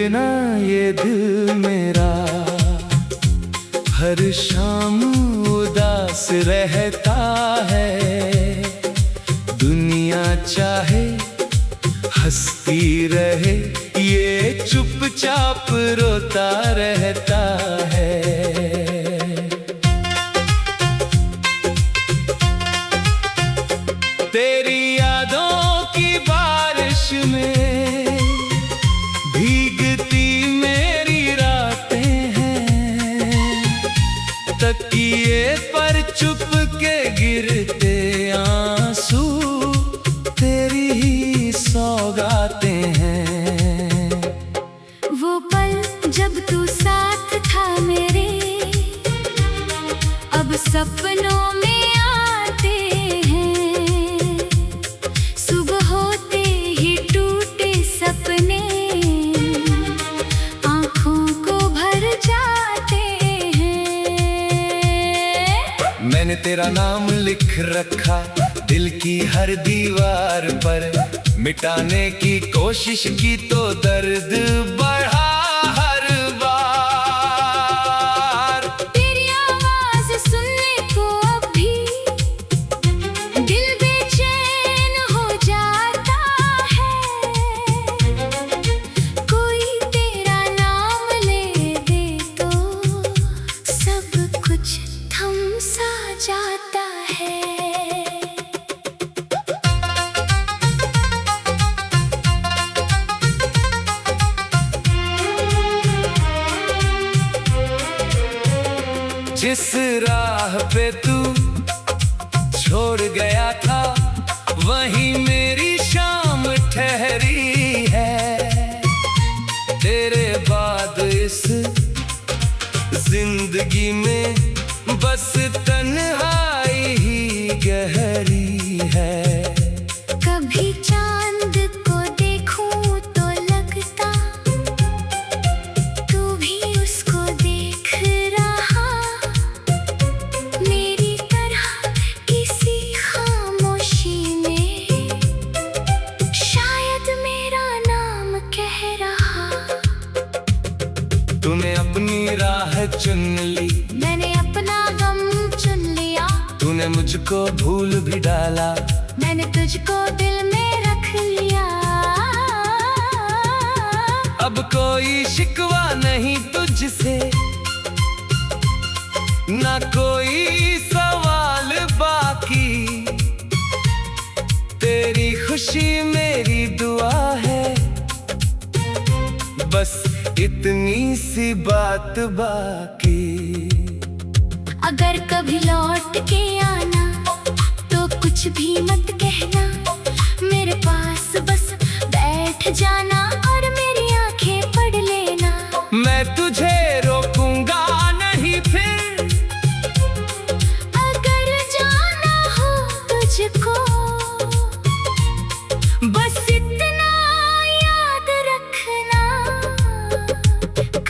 बिना ये दिल मेरा हर शाम उदास रहता है। दुनिया चाहे हंसती रहे, ये चुपचाप रोता रहता है। तेरी यादों की बारिश में भीगती मेरी रातें हैं। तकिए पर चुपके गिरते आंसू तेरी ही सौगातें हैं। वो पल जब तू साथ था मेरे, अब सपनों में आते हैं। सुबह होते ही टूटे सपने आँखों को भर जाते हैं। मैंने तेरा नाम लिख रखा दिल की हर दीवार पर, मिटाने की कोशिश की तो दर्द बढ़ा हर बार। तेरी आवाज सुनने को अब भी दिल बेचैन हो जाता है। कोई तेरा नाम ले दे तो सब कुछ थम सा जाता है। जिस राह पे तू छोड़ गया था, वहीं मेरी शाम ठहरी है। तेरे बाद इस जिंदगी में बस तन्हाई ही गहरी है। कभी चांद को देखूं तो लगता तू भी उसको देख रहा, मेरी तरह किसी खामोशी में शायद मेरा नाम कह रहा। तूने अपनी राह चुन ली, मैंने अपना गम चुन लिया। तूने मुझको भूल भी डाला, मैंने तुझको दिल में रख लिया। अब कोई शिकवा नहीं तुझसे, ना कोई सवाल बाकी। तेरी खुशी मेरी दुआ है, बस इतनी सी बात बाकी। अगर कभी लौट के आना तो कुछ भी मत कहना, मेरे पास बस बैठ जाना और मेरी आंखें पढ़ लेना। मैं तुझे रोकूंगा नहीं फिर, अगर जाना हो तुझको बस इतना याद रखना,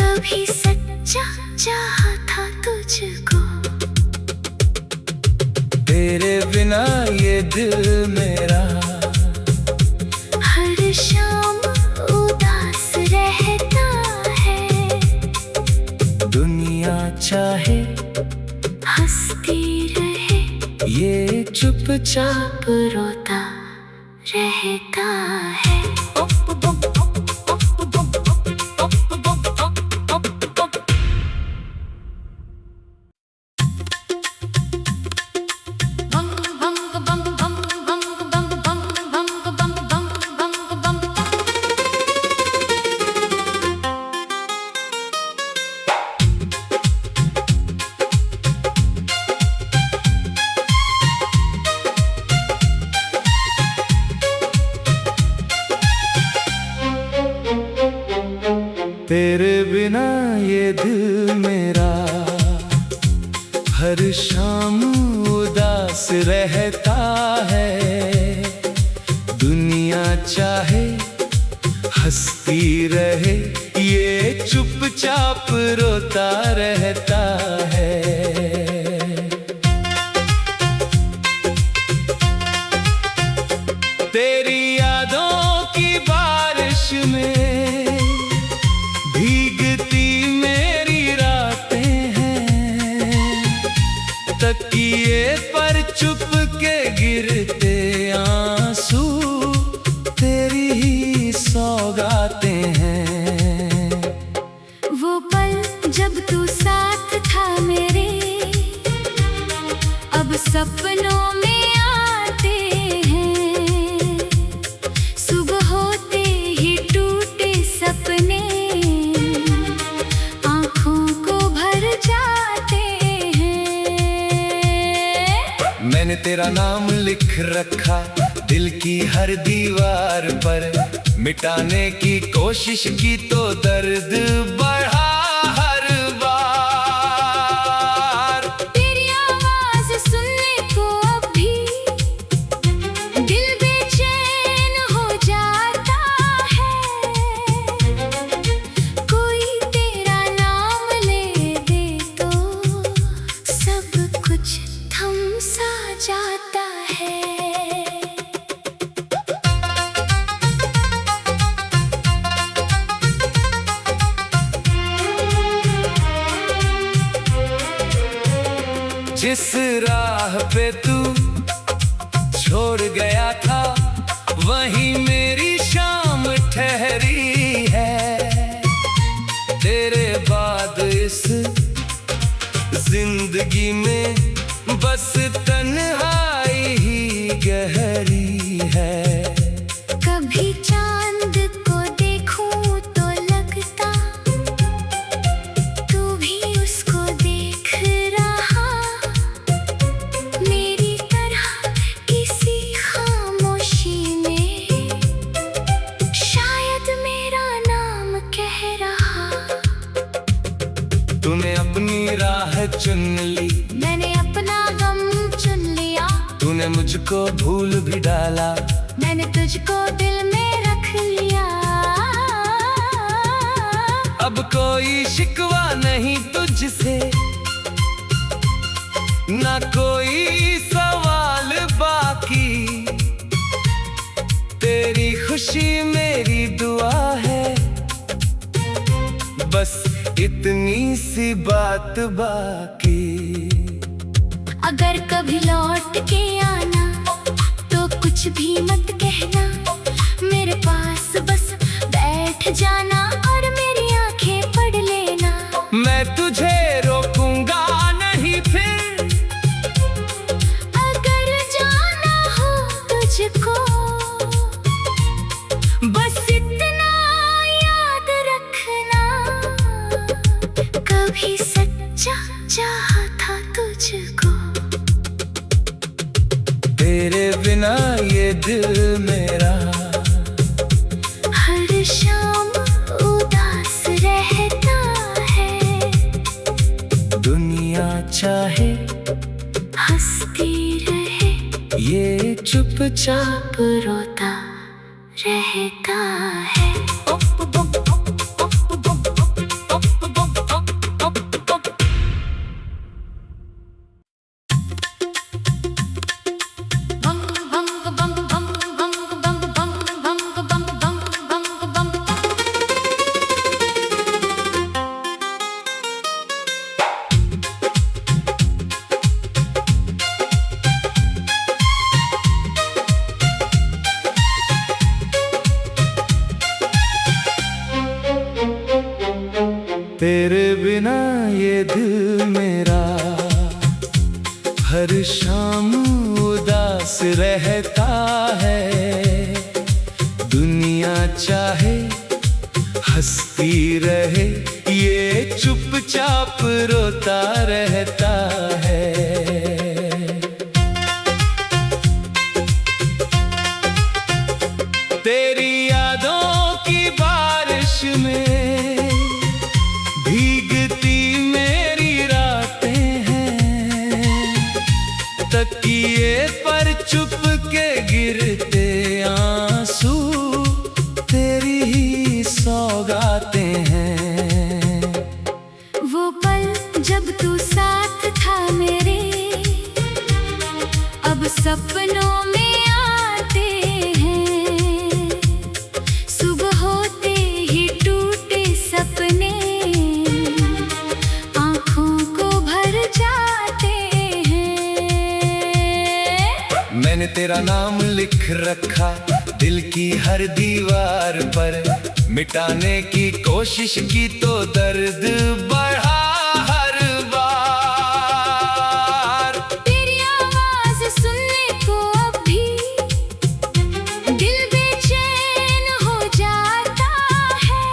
कभी सच्चा चाहा था तुझको। तेरे बिना ये दिल मेरा हर शाम उदास रहता है। दुनिया चाहे हंसती रहे, ये चुपचाप रोता रहता है। तेरे बिना ये दिल मेरा हर शाम उदास रहता है। दुनिया चाहे हंसती रहे, ये चुपचाप रोता रहता है। तेरी यादों की बारिश में मैंने तेरा नाम लिख रखा दिल की हर दीवार पर, मिटाने की कोशिश की तो दर्द बढ़ा हर बार। तेरी आवाज सुनने को अब भी दिल बेचैन हो जाता है। कोई तेरा नाम ले दे तो सब कुछ थम सा जाता है। जिस राह पे तू छोड़ गया था वहीं मेरी शाम ठहरी है। तेरे बाद इस जिंदगी में बस तन्हाई ही गहरी है। कभी चांद को देखूं तो लगता तू भी उसको देख रहा, मेरी तरह किसी खामोशी में शायद मेरा नाम कह रहा। तूने अपनी राह चुन ली, मैंने अपना गम चुन लिया। तूने मुझको भूल भी डाला, मैंने तुझको दिल में रख लिया। अब कोई शिकवा नहीं तुझसे, ना कोई सवाल बाकी। तेरी खुशी मेरी दुआ है, बस इतनी सी बात बाकी। अगर कभी लौट के आना तो कुछ भी मत कहना, मेरे पास बस बैठ जाना और मेरी आंखें पढ़ लेना। मैं तुझे रोकूंगा नहीं फिर, अगर जाना हो तुझको बस इतना याद रखना, कभी सच्चा चाहा था तुझको। तेरे बिना ये दिल मेरा हर शाम उदास रहता है। दुनिया चाहे हंसती रहे, ये चुपचाप रोता रहता है। तेरे बिना ये दिल मेरा हर शाम उदास रहता है। दुनिया चाहे हंसती रहे, ये चुपचाप रोता रहता है। तेरी यादों की बारिश में भीगती मेरी रातें हैं, तकिए पर चुप के गिरते आंसू तेरी ही सौगातें हैं। वो पल जब तू साथ था मेरे अब सपनों में आते हैं। सुबह होते ही टूटे सपने आँखों को भर जाते हैं। मैंने तेरा नाम लिख रखा दिल की हर दीवार पर, मिटाने की कोशिश की तो दर्द बढ़ा हर बार। तेरी आवाज सुनने को अब भी दिल बेचैन हो जाता है।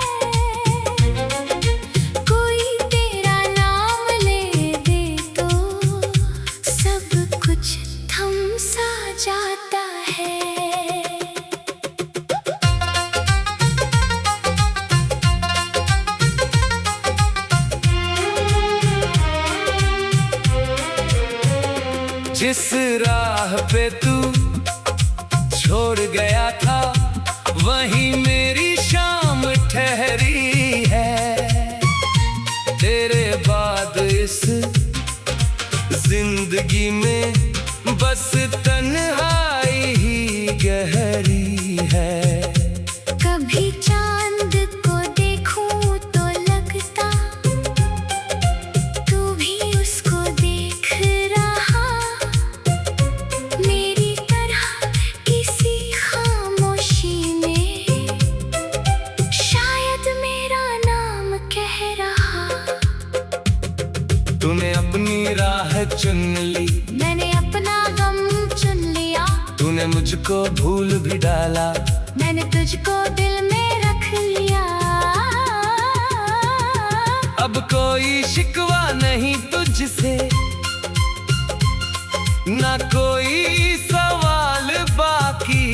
कोई तेरा नाम ले दे तो सब कुछ थम जिस राह पे तू छोड़ गया था वहीं मेरी शाम ठहरी है। तेरे बाद इस जिंदगी में बस तन्हाई ही गहरी है। कभी चांद को देखूं तो लगता तू भी उसको देख रहा, मेरी तरह किसी खामोशी में शायद मेरा नाम कह रहा। तूने अपनी राह चुन ली, मैंने अपना गम चुन लिया। तूने मुझको भूल भी डाला, मैंने तुझको दिल में रख लिया। अब कोई शिकवा नहीं तुझसे, ना कोई सवाल बाकी।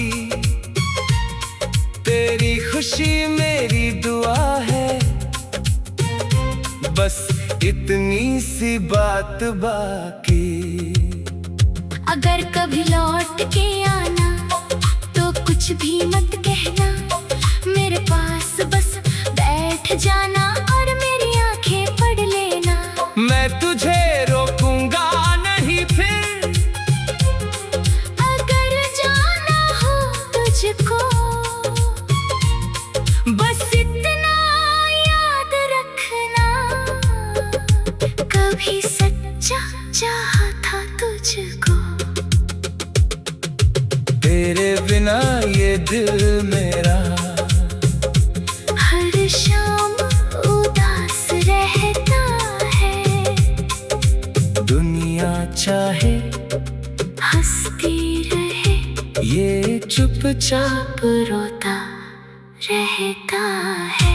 तेरी खुशी मेरी दुआ है, बस इतनी सी बात बाकी। अगर कभी लौट के आना तो कुछ भी मत कहना, मेरे पास बस बैठ जाना और मेरी आंखें पढ़ लेना। मैं तुझे रोकूंगा नहीं फिर, अगर जाना हो तुझको बस इतना याद रखना, कभी सच्चा चाहा था तुझको। तेरे बिना ये दिल मेरा हर शाम उदास रहता है। दुनिया चाहे हंसती रहे, ये चुपचाप रोता रहता है।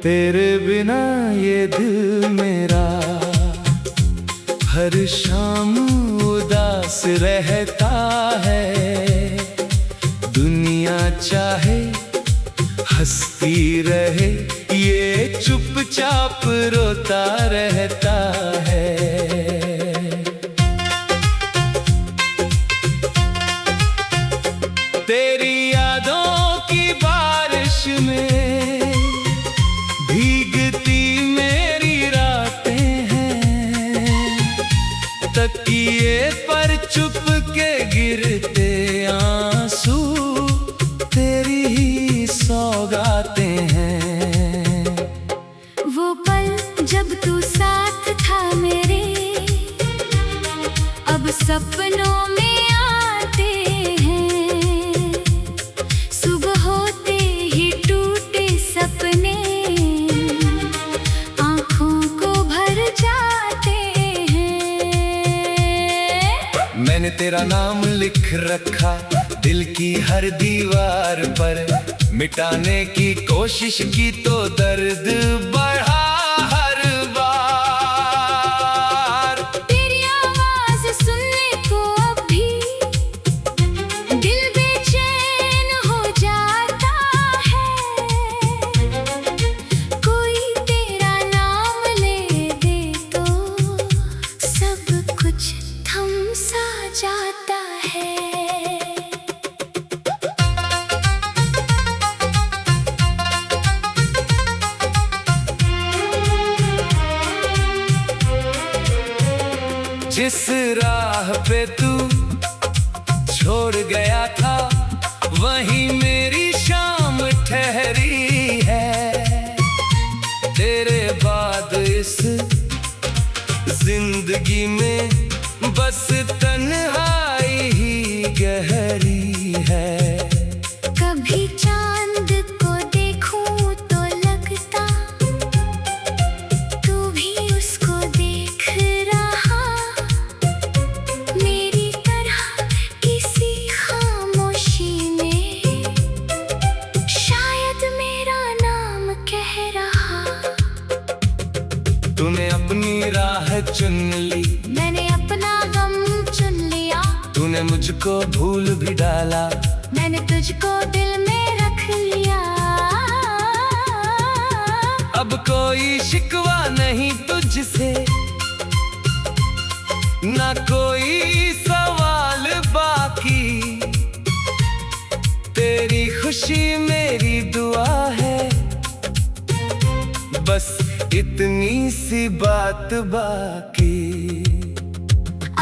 तेरे बिना ये दिल मेरा हर शाम उदास रहता है। दुनिया चाहे हंसती रहे, ये चुपचाप रोता रहता है। तेरी यादों की बारिश में भीगती मेरी रातें हैं, तकिए पर चुप के गिरते आंसू तेरी ही सौगातें हैं। वो पल जब तू साथ था मेरे, अब सपनों में आते हैं। सुबह होते ही टूटे सपने आंखों को भर जाते हैं। मैंने तेरा नाम लिख रखा दिल की हर दीवार पर, मिटाने की कोशिश की तो दर्द बढ़ा हर बार। तेरी आवाज सुनने को अब भी दिल बेचैन हो जाता है। कोई तेरा नाम ले दे तो सब कुछ थम सा जाता है। जिस राह पे तू छोड़ गया था वहीं मेरी शाम ठहरी है। तेरे बाद इस जिंदगी में बस तन्हाई ही गहरी है। कभी चांद को देखूं तो लगता तू भी उसको देख रहा, तूने अपनी राह चुन ली, मैंने अपना गम चुन लिया। तूने मुझको भूल भी डाला, मैंने तुझको दिल में रख लिया। अब कोई शिकवा नहीं तुझसे, ना कोई सवाल बाकी। तेरी खुशी मेरी दुआ है, बस इतनी सी बात बाकी।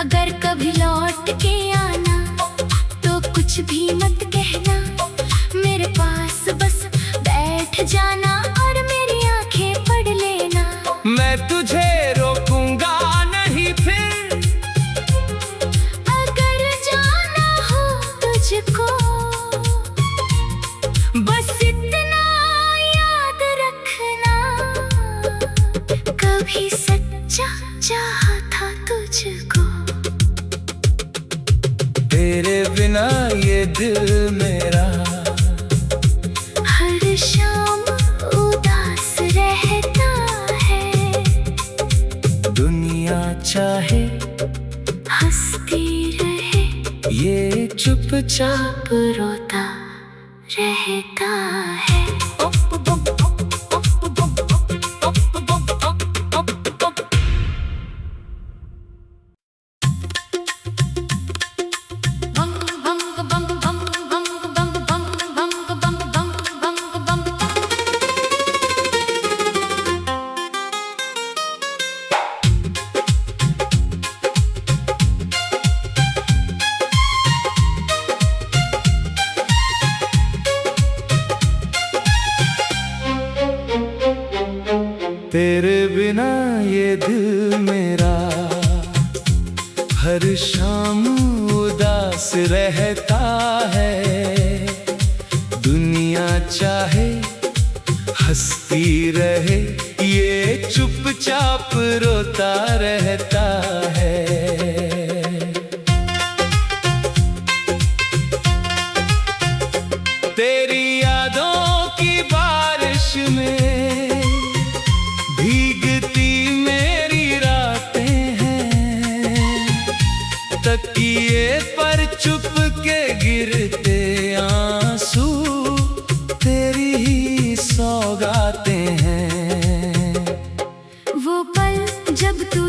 अगर कभी लौट के आना तो कुछ भी मत कहना, मेरे पास बस बैठ जाना और मेरी आंखें पढ़ लेना। मैं तुझे रोकूंगा नहीं फिर, अगर जाना हो तुझको बस इतना याद रखना, कभी सच्चा चाहा था तुझको। तेरे बिना ये दिल मेरा हर शाम उदास रहता है, दुनिया चाहे हंसती रहे, ये चुपचाप रोता रहता है। तेरे बिना ये दिल मेरा हर शाम उदास रहता है, दुनिया चाहे हंसती रहे, ये चुपचाप रोता रहता है। तेरी यादों की बारिश में भीगती मेरी रातें हैं, तकिए पर चुप के गिरते आंसू तेरी ही सौगातें हैं। वो पल जब तू